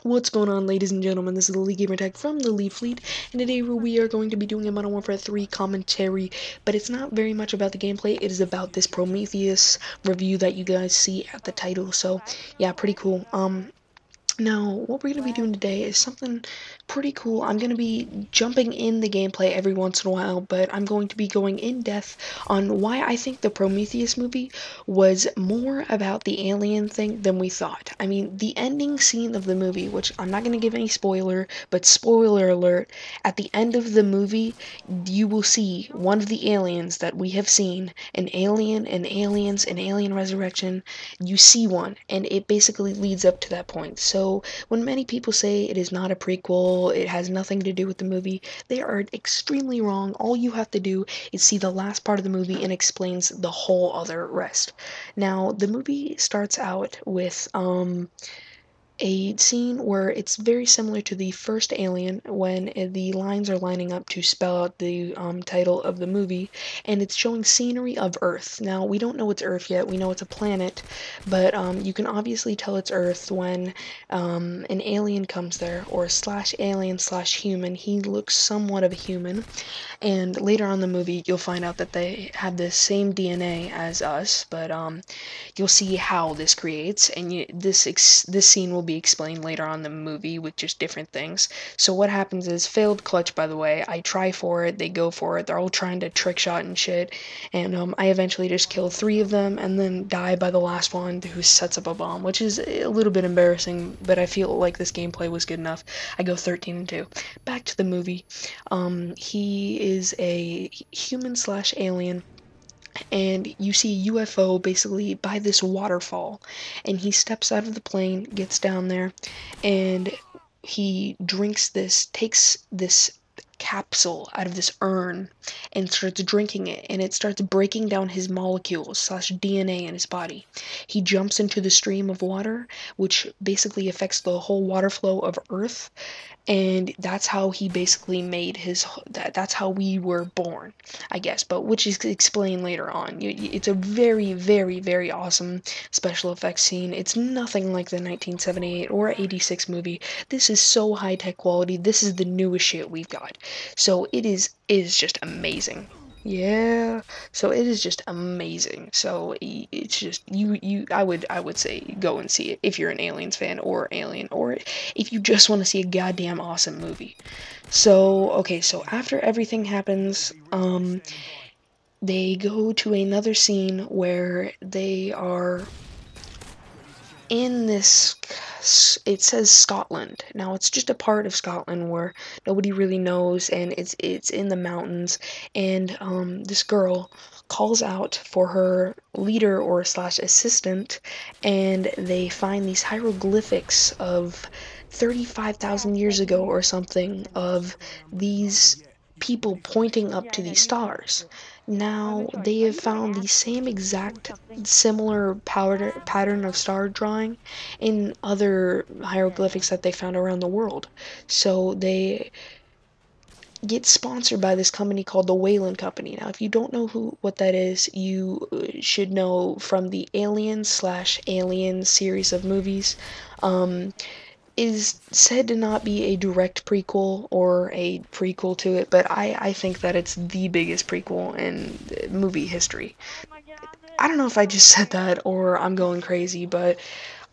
What's going on, ladies and gentlemen? This is the League Gamer Tag from the Leaf Fleet, and today we are going to be doing a Modern Warfare 3 commentary, but it's not very much about the gameplay. It is about this Prometheus review that you guys see at the title, so yeah, pretty cool. Now, what we're going to be doing today is something pretty cool. I'm going to be jumping in the gameplay every once in a while, but I'm going to be going in depth on why I think the Prometheus movie was more about the alien thing than we thought. I mean, the ending scene of the movie, which I'm not going to give any spoiler, but spoiler alert, at the end of the movie, you will see one of the aliens that we have seen, an alien, an aliens, an alien resurrection. You see one, and it basically leads up to that point. So when many people say it is not a prequel, it has nothing to do with the movie, they are extremely wrong. All you have to do is see the last part of the movie and explains the whole other rest. Now, the movie starts out with a scene where it's very similar to the first Alien when the lines are lining up to spell out the title of the movie, and it's showing scenery of Earth. Now, we don't know it's Earth yet, we know it's a planet, but you can obviously tell it's Earth when an alien comes there, or slash alien slash human. He looks somewhat of a human, and later on in the movie you'll find out that they have the same DNA as us, but you'll see how this creates, and this scene will be explained later on in the movie with just different things. So what happens is, failed clutch, by the way, I try for it, they go for it, they're all trying to trick shot and shit, and I eventually just kill 3 of them and then die by the last one who sets up a bomb, which is a little bit embarrassing, but I feel like this gameplay was good enough. I go 13-2. Back to the movie. He is a human slash alien, and you see a UFO basically by this waterfall, and he steps out of the plane, gets down there, and he takes this capsule out of this urn and starts drinking it, and it starts breaking down his molecules slash DNA in his body. He jumps into the stream of water, which basically affects the whole water flow of Earth, and that's how he basically made that's how we were born, I guess, but which is explained later on. It's a very, very, very awesome special effects scene. It's nothing like the 1978 or 86 movie. This is so high tech quality. This is the newest shit we've got. So it is just amazing. Yeah, so it is just amazing. So it's just I would say go and see it if you're an Aliens fan or Alien, or if you just want to see a goddamn awesome movie. So okay, so after everything happens, they go to another scene where they are in this, it says Scotland. Now, it's just a part of Scotland where nobody really knows, and it's in the mountains, and this girl calls out for her leader or slash assistant, and they find these hieroglyphics of 35,000 years ago or something, of these people pointing up to these stars. Now, they have found the same exact similar pattern of star drawing in other hieroglyphics that they found around the world. So they get sponsored by this company called the Wayland Company. Now, if you don't know what that is, you should know from the Alien slash Alien series of movies. Is said to not be a direct prequel or a prequel to it, but I think that it's the biggest prequel in movie history. I don't know if I just said that or I'm going crazy, but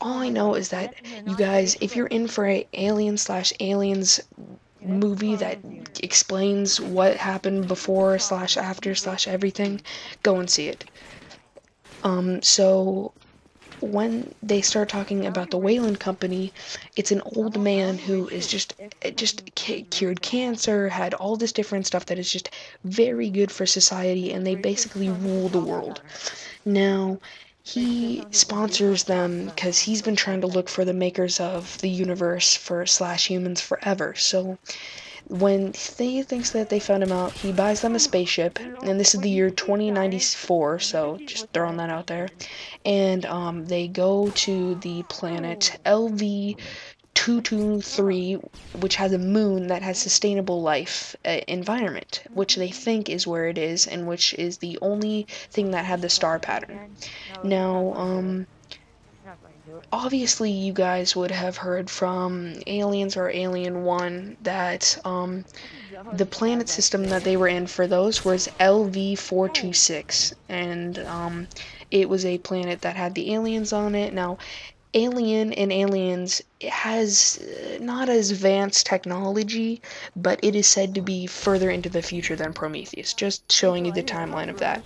all I know is that, you guys, if you're in for a Alien slash Aliens movie that explains what happened before slash after slash everything, go and see it. So when they start talking about the Wayland Company, it's an old man who is just cured cancer, had all this different stuff that is just very good for society, and they basically rule the world. Now, he sponsors them because he's been trying to look for the makers of the universe for slash humans forever. So when he thinks that they found him out, he buys them a spaceship, and this is the year 2094, so just throwing that out there. And they go to the planet LV-223, which has a moon that has sustainable life environment, which they think is where it is, and which is the only thing that had the star pattern. Now, obviously you guys would have heard from Aliens or Alien 1 that the planet system that they were in for those was LV-426, and it was a planet that had the aliens on it. Now, Alien and Aliens has not as advanced technology, but it is said to be further into the future than Prometheus, just showing you the timeline of that.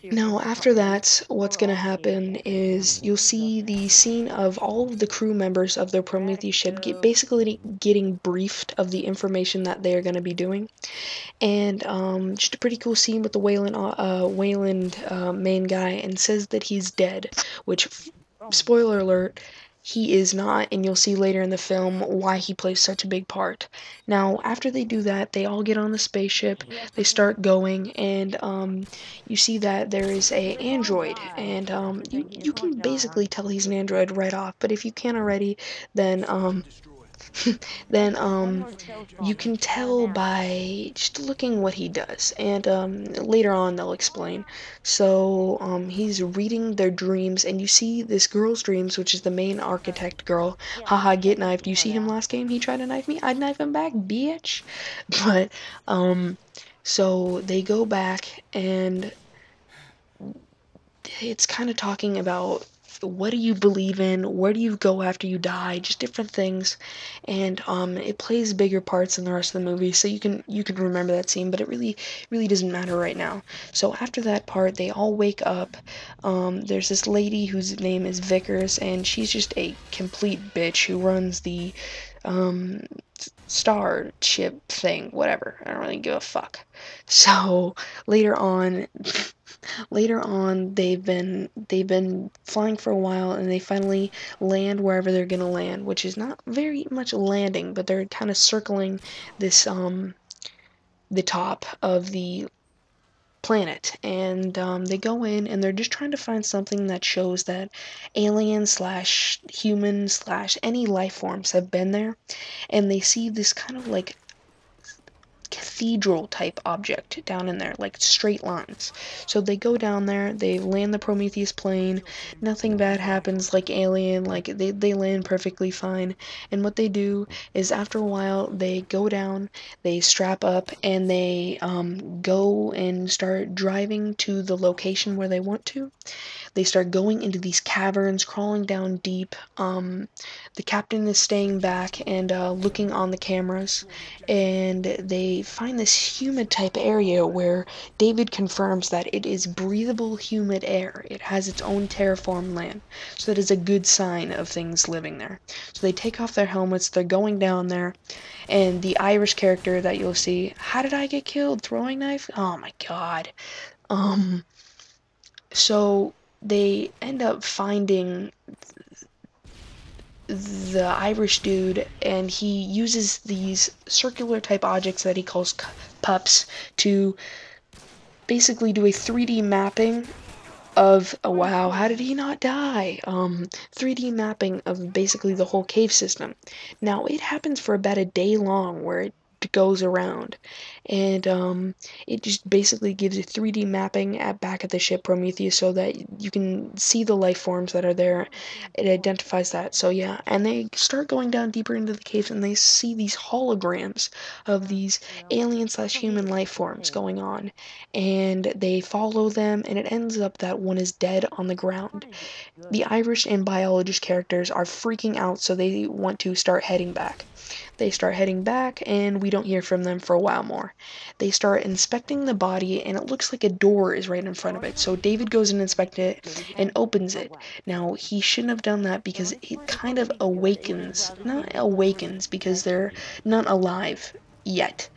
Now, after that, what's going to happen is you'll see the scene of all of the crew members of the Prometheus ship basically getting briefed of the information that they are going to be doing. And just a pretty cool scene with the Wayland main guy, and says that he's dead, which, spoiler alert, he is not, and you'll see later in the film why he plays such a big part. Now, after they do that, they all get on the spaceship, they start going, and you see that there is a android, and you can basically tell he's an android right off, but if you can't already, then then you can tell by just looking what he does, and later on they'll explain. So he's reading their dreams, and you see this girl's dreams, which is the main architect girl. Haha, get knifed. You see him last game? He tried to knife me. I'd knife him back, bitch. But so they go back, and it's kind of talking about what do you believe in, where do you go after you die, just different things, and it plays bigger parts in the rest of the movie, so you can remember that scene, but it really doesn't matter right now. So after that part, they all wake up. There's this lady whose name is Vickers, and she's just a complete bitch who runs the um, starship thing, whatever. I don't really give a fuck. So later on, they've been flying for a while, and they finally land wherever they're gonna land, which is not very much landing, but they're kind of circling this the top of the planet, and they go in, and they're just trying to find something that shows that aliens slash humans slash any life forms have been there, and they see this kind of like cathedral type object down in there, like straight lines. So they go down there, they land the Prometheus plane, nothing bad happens like Alien, like they land perfectly fine. And what they do is after a while they go down, they strap up, and they go and start driving to the location where they want to. They start going into these caverns, crawling down deep. The captain is staying back and looking on the cameras, and they find this humid type area where David confirms that it is breathable humid air. It has its own terraformed land, so that is a good sign of things living there. So they take off their helmets, they're going down there, and the Irish character that you'll see, how did I get killed? Throwing knife? Oh my god. So they end up finding the Irish dude, and he uses these circular type objects that he calls pups to basically do a 3D mapping of, oh wow, how did he not die? 3D mapping of basically the whole cave system. Now, it happens for about a day long, where it goes around, and it just basically gives you 3D mapping at back of the ship Prometheus, so that you can see the life forms that are there. It identifies that. So yeah, and they start going down deeper into the caves, and they see these holograms of these alien slash human life forms going on, and they follow them, and it ends up that one is dead on the ground. The Irish and biologist characters are freaking out, so they want to start heading back. They start heading back, and we don't hear from them for a while more. They start inspecting the body, and it looks like a door is right in front of it. So David goes and inspects it and opens it. Now, he shouldn't have done that, because it kind of awakens, not awakens because they're not alive yet.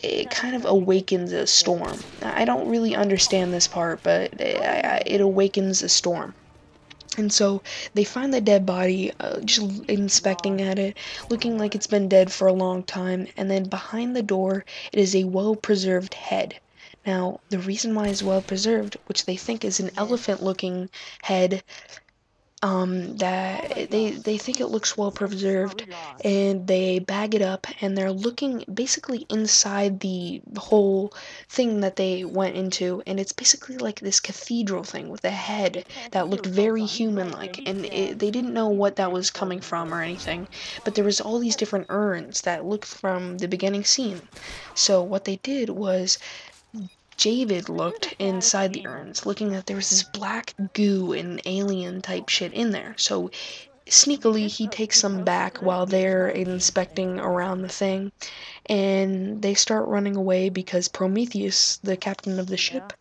It kind of awakens a storm. I don't really understand this part, but it awakens a storm. And so they find the dead body, just inspecting at it, looking like it's been dead for a long time, and then behind the door, it is a well-preserved head. Now, the reason why it's well-preserved, which they think is an elephant-looking head, that they think it looks well preserved, and they bag it up, and they're looking basically inside the whole thing that they went into, and it's basically like this cathedral thing with a head that looked very human-like, and they didn't know what that was coming from or anything, but there was all these different urns that looked from the beginning scene. So what they did was David looked inside the urns, looking that there was this black goo and alien type shit in there. So sneakily, he takes some back while they're inspecting around the thing, and they start running away because Prometheus, the captain of the ship,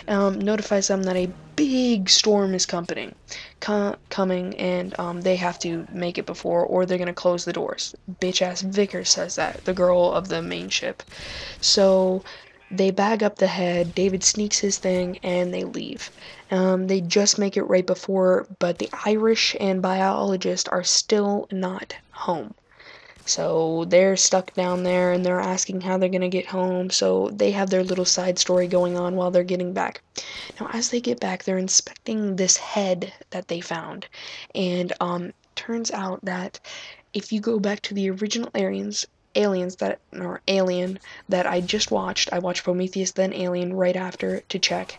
notifies them that a big storm is coming, and they have to make it before, or they're gonna close the doors. Bitch ass Vickers says that, the girl of the main ship. So they bag up the head, David sneaks his thing, and they leave. They just make it right before, but the Irish and biologist are still not home. So they're stuck down there, and they're asking how they're gonna get home, so they have their little side story going on while they're getting back. Now, as they get back, they're inspecting this head that they found, and turns out that if you go back to the original aliens that or Alien that I just watched, I watched Prometheus then Alien right after to check.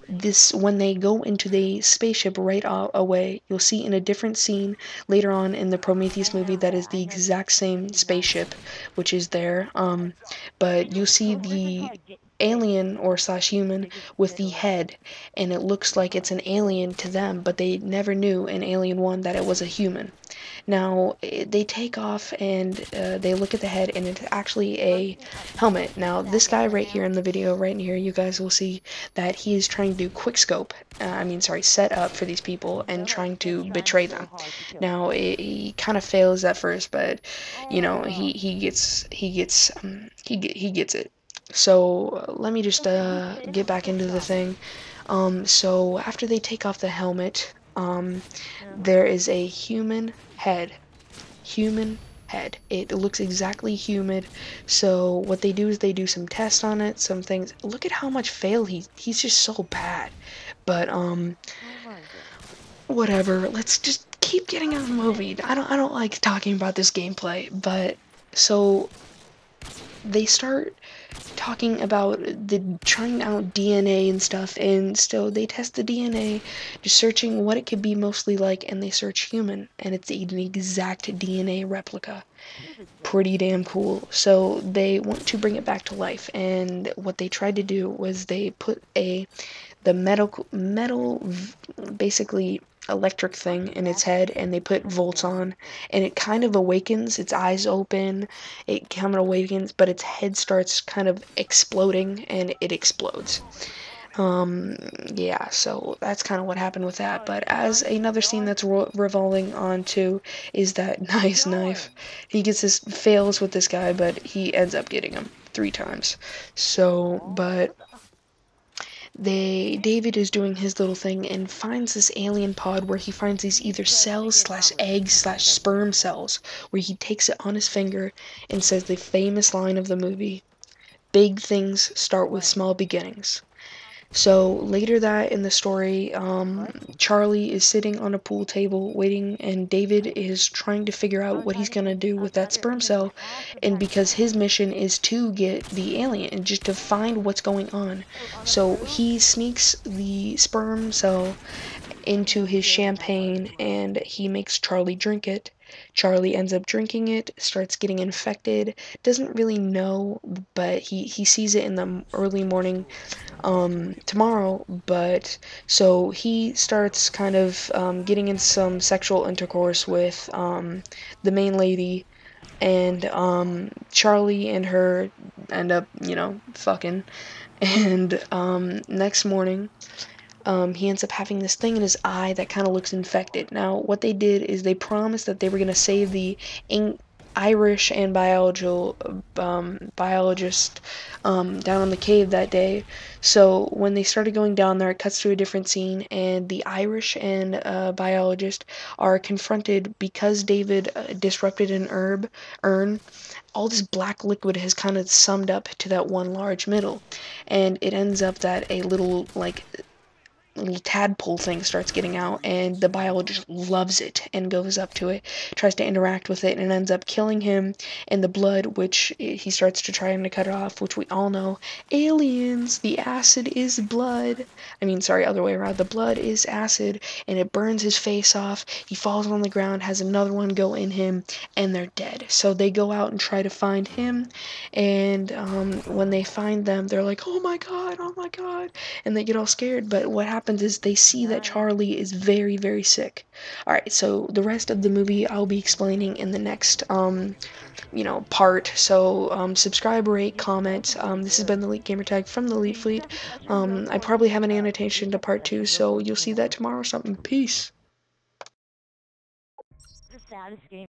This, when they go into the spaceship right away, you'll see in a different scene later on in the Prometheus movie that is the exact same spaceship, which is there. But you see the alien or slash human with the head, and it looks like it's an alien to them, but they never knew in Alien 1 that it was a human. Now, they take off, and they look at the head, and it's actually a helmet. Now, this guy right here in the video, right in here, you guys will see that he is trying to do quickscope, set up for these people, and trying to betray them. Now, he kind of fails at first, but, you know, he gets it. So, let me just get back into the thing. So after they take off the helmet, there is a human head. It looks exactly human. So what they do is they do some tests on it, some things. Look at how much fail he's just so bad. But whatever. Let's just keep getting on the movie. I don't like talking about this gameplay, but so they start talking about trying out DNA and stuff, and so they test the DNA, just searching what it could be mostly like, and they search human, and it's an exact DNA replica. Pretty damn cool. So they want to bring it back to life, and what they tried to do was they put the metal basically electric thing in its head, and they put volts on, and it kind of awakens, its eyes open, it kind of awakens, but its head starts kind of exploding, and it explodes. Yeah, so that's kind of what happened with that. But as another scene that's revolving onto is that nice knife. He fails with this guy, but he ends up getting him 3 times. So, but David is doing his little thing and finds this alien pod where he finds these either cells slash eggs slash sperm cells, where he takes it on his finger and says the famous line of the movie, "Big things start with small beginnings." So later that in the story, Charlie is sitting on a pool table waiting, and David is trying to figure out what he's gonna do with that sperm cell, and because his mission is to get the alien and just to find what's going on. So he sneaks the sperm cell into his champagne, and he makes Charlie drink it. Charlie ends up drinking it, starts getting infected, doesn't really know, but he sees it in the early morning tomorrow, but so he starts kind of getting into some sexual intercourse with the main lady, and Charlie and her end up, fucking, and next morning he ends up having this thing in his eye that kind of looks infected. Now, what they did is they promised that they were going to save the Irish and biologist down in the cave that day. So when they started going down there, it cuts to a different scene, and the Irish and biologist are confronted because David disrupted an urn. All this black liquid has kind of summed up to that one large middle, and it ends up that a little, like, little tadpole thing starts getting out, and the biologist loves it and goes up to it, tries to interact with it, and ends up killing him. And the blood, which he starts to try to cut it off, which we all know, aliens, the acid is blood. I mean, sorry, other way around. The blood is acid, and it burns his face off. He falls on the ground, has another one go in him, and they're dead. So they go out and try to find him, and when they find them, they're like, oh my god, oh my god, and they get all scared. But what happens is they see that Charlie is very, very sick. Alright, so the rest of the movie I'll be explaining in the next part. So subscribe, rate, comment. This has been the Elite Gamertag from the Elite Fleet. I probably have an annotation to part 2, so you'll see that tomorrow or something. Peace.